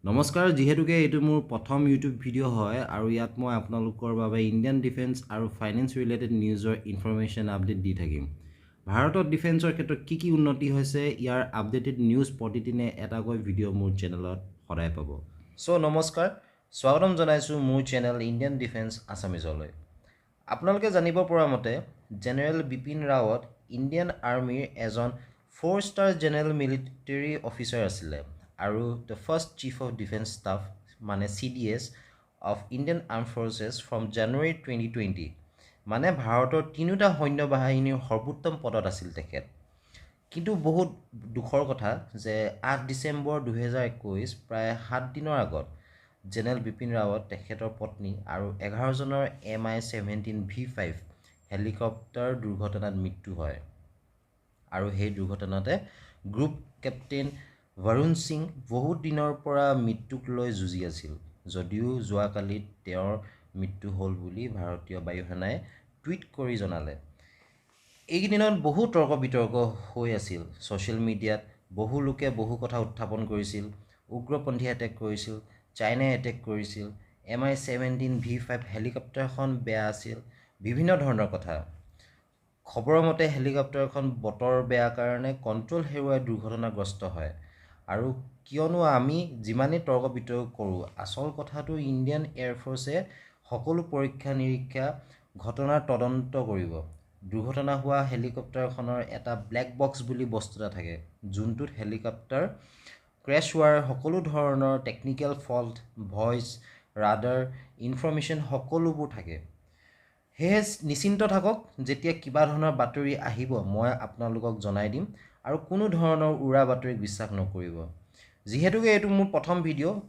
নমস্কাৰ যিহেতুকে এইটো মোৰ প্ৰথম ইউটিউব ভিডিঅ' হয় আৰু ইয়াত মই আপোনালোকৰ বাবে ইণ্ডিয়ান ডিফেন্স আৰু ফাইনেন্স ৰিলেটেড নিউজৰ ইনফৰমেশ্যন আপডেট দি থাকিম। ভাৰতত ডিফেন্সৰ ক্ষেত্ৰত কি উন্নতি হৈছে ইয়াৰ আপডেটেড নিউজ প্ৰতিদিনে এটাকৈ ভিডিঅ' মোৰ চেনেলত সদায় পাব। চ' নমস্কাৰ, স্বাগতম জনাইছোঁ মোৰ চেনেল ইণ্ডিয়ান ডিফেন্স আছামিজলৈ। আপোনালোকে জানিব পৰা মতে জেনেৰেল বিপিন ৰাৱত ইণ্ডিয়ান আৰ্মিৰ এজন 4 ষ্টাৰ জেনেৰেল মিলিটাৰী অফিচাৰ আছিলে আৰু the first chief of defence staff মানে CDS of Indian armed forces from January 2020 মানে ভাৰতৰ তিনিওটা সৈন্য বাহিনীৰ সৰ্বোত্তম পদত আছিল তেখেত। কিন্তু বহুত দুখৰ কথা যে 8 ডিচেম্বৰ 2021 প্ৰায় 7 দিনৰ আগত জেনেৰেল বিপিন ৰাৱত তেখেতৰ পত্নী আৰু 11জনৰ MI-17 V5 হেলিকপ্টাৰ দুৰ্ঘটনাত মৃত্যু হয় আৰু সেই দুৰ্ঘটনাতে গ্ৰুপ কেপ্টেইন বৰুণ সিং বহুত দিনৰ পৰা মৃত্যুক লৈ যুঁজি আছিল, যদিও যোৱাকালি তেওঁৰ মৃত্যু হ'ল বুলি ভাৰতীয় বায়ুসেনাই টুইট কৰি জনালে। এইকেইদিনত বহু তৰ্ক বিতৰ্ক হৈ আছিল ছ'চিয়েল মিডিয়াত। বহু লোকে বহু কথা উত্থাপন কৰিছিল, উগ্ৰপন্থী এটেক কৰিছিল, চাইনাই এটেক কৰিছিল, MI-17 V5 হেলিকপ্টাৰখন বেয়া আছিল, বিভিন্ন ধৰণৰ কথা। খবৰৰ মতে হেলিকপ্টাৰখন বতৰ বেয়া কাৰণে কণ্ট্ৰল হেৰুৱাই দুৰ্ঘটনাগ্ৰস্ত হয়। আৰু কিয়নো আমি যিমানেই তৰ্ক বিতৰ্ক কৰোঁ, আচল কথাটো ইণ্ডিয়ান এয়াৰফ'ৰ্চে সকলো পৰীক্ষা নিৰীক্ষা ঘটনাৰ তদন্ত কৰিব। দুৰ্ঘটনা হোৱা হেলিকপ্টাৰখনৰ এটা ব্লেক বক্স বুলি বস্তু এটা থাকে, যোনটোত হেলিকপ্টাৰ ক্ৰেছ হোৱাৰ সকলো ধৰণৰ technical fault, voice, radar, information সকলোবোৰ থাকে। সেয়ে নিশ্চিন্ত থাকক, যেতিয়া কিবা ধৰণৰ বাতৰি আহিব মই আপোনালোকক জনাই দিম আৰু কোনো ধৰণৰ উৰা বাতৰিক বিশ্বাস নকৰিব। যিহেতুকে এইটো মোৰ প্ৰথম ভিডিঅ',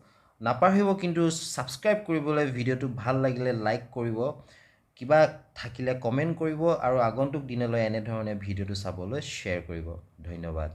নাপাহৰিব কিন্তু ছাবস্ক্ৰাইব কৰিবলৈ, ভিডিঅ'টো ভাল লাগিলে লাইক কৰিব, কিবা থাকিলে কমেণ্ট কৰিব আৰু আগন্তুক দিনলৈ এনেধৰণে ভিডিঅ'টো চাবলৈ শ্বেয়াৰ কৰিব। ধন্যবাদ।